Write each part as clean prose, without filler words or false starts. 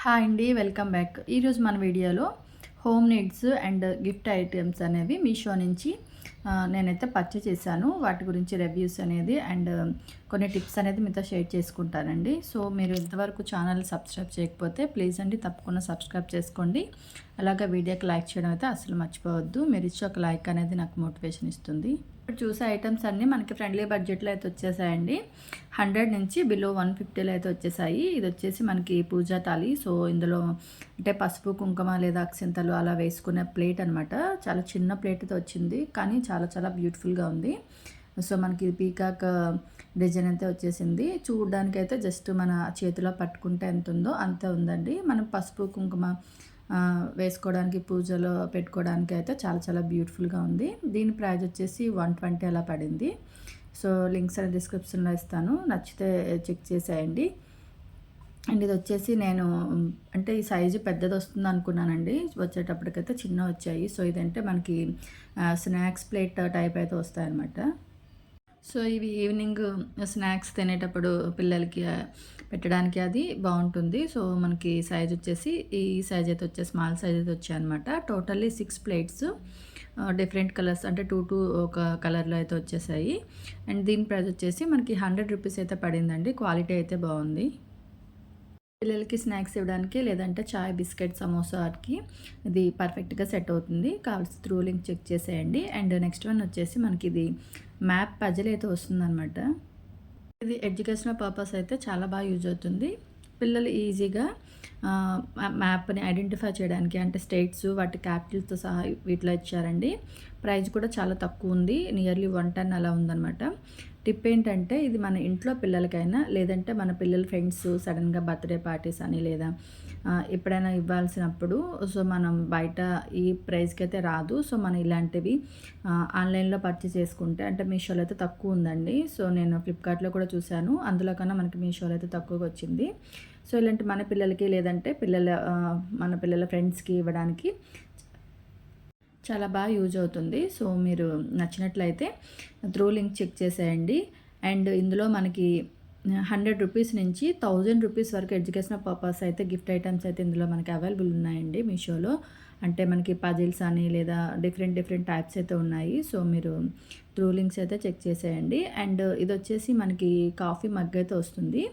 Hi అండి, welcome back. ఈరోజు మన వీడియోలో home needs and gift items అనేవి మీషో నుంచి నేనైతే పర్చేస్ చేశాను. వాటి గురించి రివ్యూస్ అనేది అండ్ కొన్ని టిప్స్ అనేది మీతో షేర్ చేసుకుంటానండి. సో మీరు ఇంతవరకు ఛానల్ సబ్స్క్రైబ్ చేయకపోతే ప్లీజ్ అండి తప్పకుండా సబ్స్క్రైబ్ చేసుకోండి. అలాగే వీడియోకి లైక్ చేయడం అయితే అసలు మర్చిపోవద్దు. మీరు ఇచ్చే ఒక లైక్ అనేది నాకు మోటివేషన్ ఇస్తుంది. ఇప్పుడు చూసే ఐటమ్స్ అన్నీ మనకి ఫ్రెండ్లీ బడ్జెట్లో అయితే వచ్చేసాయండి. 100 నుంచి బిలో 150లో అయితే వచ్చేసాయి. ఇది వచ్చేసి మనకి పూజా తాలి. సో ఇందులో అంటే పసుపు కుంకుమ లేదా అక్షింతలు అలా వేసుకునే ప్లేట్ అనమాట. చాలా చిన్న ప్లేట్ అయితే వచ్చింది, కానీ చాలా చాలా బ్యూటిఫుల్గా ఉంది. సో మనకి పీకాక్ డిజైన్ అయితే వచ్చేసింది. చూడడానికి అయితే జస్ట్ మన చేతిలో పట్టుకుంటే ఎంత ఉందో అంతే ఉందండి. మనం పసుపు కుంకుమ వేసుకోవడానికి పూజలో పెట్టుకోవడానికి అయితే చాలా చాలా బ్యూటిఫుల్గా ఉంది. దీని ప్రైస్ వచ్చేసి 120 అలా పడింది. సో లింక్స్ అనేది డిస్క్రిప్షన్లో ఇస్తాను, నచ్చితే చెక్ చేసేయండి. అండ్ ఇది వచ్చేసి నేను అంటే ఈ సైజు పెద్దది వస్తుంది అనుకున్నానండి, వచ్చేటప్పటికైతే చిన్న వచ్చాయి. సో ఇదంటే మనకి స్నాక్స్ ప్లేట్ టైప్ అయితే వస్తాయన్నమాట. సో ఇవి ఈవినింగ్ స్నాక్స్ తినేటప్పుడు పిల్లలకి పెట్టడానికి అది బాగుంటుంది. సో మనకి సైజ్ వచ్చేసి ఈ సైజ్ అయితే వచ్చే స్మాల్ సైజ్ అయితే వచ్చాయన్నమాట. టోటల్లీ 6 ప్లేట్స్ డిఫరెంట్ కలర్స్ అంటే 2 ఒక కలర్లో అయితే వచ్చేసాయి. అండ్ దీని ప్రైస్ వచ్చేసి మనకి 100 రూపీస్ అయితే పడిందండి. క్వాలిటీ అయితే బాగుంది. పిల్లలకి స్నాక్స్ ఇవ్వడానికి లేదంటే చాయ్ బిస్కెట్ సమోసాకి ఇది పర్ఫెక్ట్గా సెట్ అవుతుంది. కావాల్సి త్రూ లింక్ చెక్ చేసేయండి. అండ్ నెక్స్ట్ వన్ వచ్చేసి మనకి ఇది మ్యాప్ పజిల్ అయితే వస్తుందన్నమాట. ఇది ఎడ్యుకేషనల్ పర్పస్ అయితే చాలా బాగా యూజ్ అవుతుంది. పిల్లలు ఈజీగా మ్యాప్ని ఐడెంటిఫై చేయడానికి అంటే స్టేట్స్ వాటి క్యాపిటల్తో సహా వీటిలో ఇచ్చారండి. ప్రైస్ కూడా చాలా తక్కువ ఉంది, నియర్లీ 110 అలా ఉందన్నమాట. టిప్ ఏంటంటే ఇది మన ఇంట్లో పిల్లలకైనా లేదంటే మన పిల్లల ఫ్రెండ్స్ సడన్గా బర్త్డే పార్టీస్ అని లేదా ఎప్పుడైనా ఇవ్వాల్సినప్పుడు సో మనం బయట ఈ ప్రైస్కి అయితే రాదు. సో మనం ఇలాంటివి ఆన్లైన్లో పర్చేస్ చేసుకుంటే అంటే మీషోలో అయితే తక్కువ ఉందండి. సో నేను ఫ్లిప్కార్ట్లో కూడా చూశాను, అందులో కన్నా మనకి మీషోలో అయితే తక్కువగా వచ్చింది. సో ఇలాంటి మన పిల్లలకి లేదంటే మన పిల్లల ఫ్రెండ్స్కి ఇవ్వడానికి చాలా బాగా యూజ్ అవుతుంది. సో మీరు నచ్చినట్లయితే త్రూ లింక్ చెక్ చేసేయండి. అండ్ ఇందులో మనకి 100 రూపీస్ నుంచి 1000 రూపీస్ వరకు ఎడ్యుకేషనల్ పర్పస్ అయితే గిఫ్ట్ ఐటమ్స్ అయితే ఇందులో మనకి అవైలబుల్ ఉన్నాయండి మీషోలో. అంటే మనకి పజిల్స్ అని లేదా డిఫరెంట్ టైప్స్ అయితే ఉన్నాయి. సో మీరు త్రూ లింక్స్ అయితే చెక్ చేసేయండి. అండ్ ఇది వచ్చేసి మనకి కాఫీ మగ్ అయితే వస్తుంది.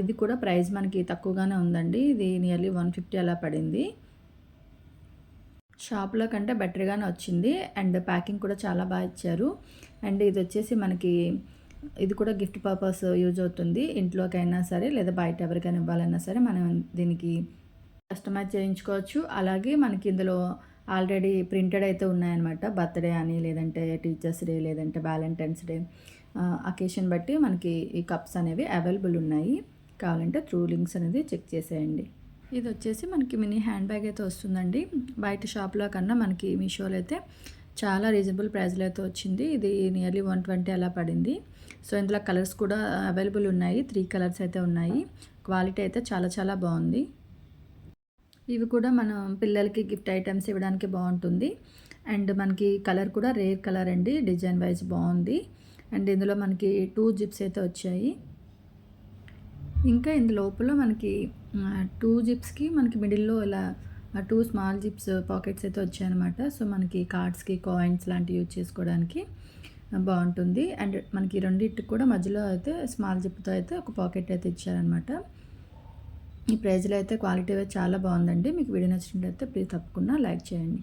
ఇది కూడా ప్రైస్ మనకి తక్కువగానే ఉందండి. ఇది నియర్లీ 150 అలా పడింది. షాప్లో కంటే బెటర్గానే వచ్చింది. అండ్ ప్యాకింగ్ కూడా చాలా బాగా ఇచ్చారు. అండ్ ఇది వచ్చేసి మనకి ఇది కూడా గిఫ్ట్ పర్పస్ యూజ్ అవుతుంది. ఇంట్లోకైనా సరే లేదా బయట ఎవరికైనా ఇవ్వాలన్నా సరే మనం దీనికి కస్టమైజ్ చేయించుకోవచ్చు. అలాగే మనకి ఇందులో ఆల్రెడీ ప్రింటెడ్ అయితే ఉన్నాయన్నమాట. బర్త్డే అని లేదంటే టీచర్స్ డే లేదంటే వ్యాలంటైన్స్ డే అకేషన్ బట్టి మనకి ఈ కప్స్ అనేవి అవైలబుల్ ఉన్నాయి. కావాలంటే త్రూ లింక్స్ అనేది చెక్ చేసేయండి. ఇది వచ్చేసి మనకి మినీ హ్యాండ్ బ్యాగ్ అయితే వస్తుందండి. బయట షాప్లో కన్నా మనకి మీషోలో అయితే చాలా రీజనబుల్ ప్రైస్లో అయితే వచ్చింది. ఇది నియర్లీ 120 అలా పడింది. సో ఇందులో కలర్స్ కూడా అవైలబుల్ ఉన్నాయి. 3 కలర్స్ అయితే ఉన్నాయి. క్వాలిటీ అయితే చాలా చాలా బాగుంది. ఇవి కూడా మనం పిల్లలకి గిఫ్ట్ ఐటమ్స్ ఇవ్వడానికి బాగుంటుంది. అండ్ మనకి కలర్ కూడా రేర్ కలర్ అండి, డిజైన్ వైజ్ బాగుంది. అండ్ ఇందులో మనకి 2 జిప్స్ అయితే వచ్చాయి. ఇంకా ఇందు లోపల మనకి 2 జిప్స్కి మనకి మిడిల్లో ఇలా 2 స్మాల్ జిప్స్ పాకెట్స్ అయితే వచ్చాయన్నమాట. సో మనకి కార్డ్స్కి కాయిన్స్ లాంటివి యూజ్ చేసుకోవడానికి బాగుంటుంది. అండ్ మనకి రెండింటికి కూడా మధ్యలో అయితే స్మాల్ జిప్తో అయితే ఒక పాకెట్ అయితే ఇచ్చారనమాట. ఈ ప్రైజ్లో అయితే క్వాలిటీ అయితే చాలా బాగుందండి. మీకు వీడియో నచ్చినట్లయితే ప్లీజ్ తప్పకుండా లైక్ చేయండి.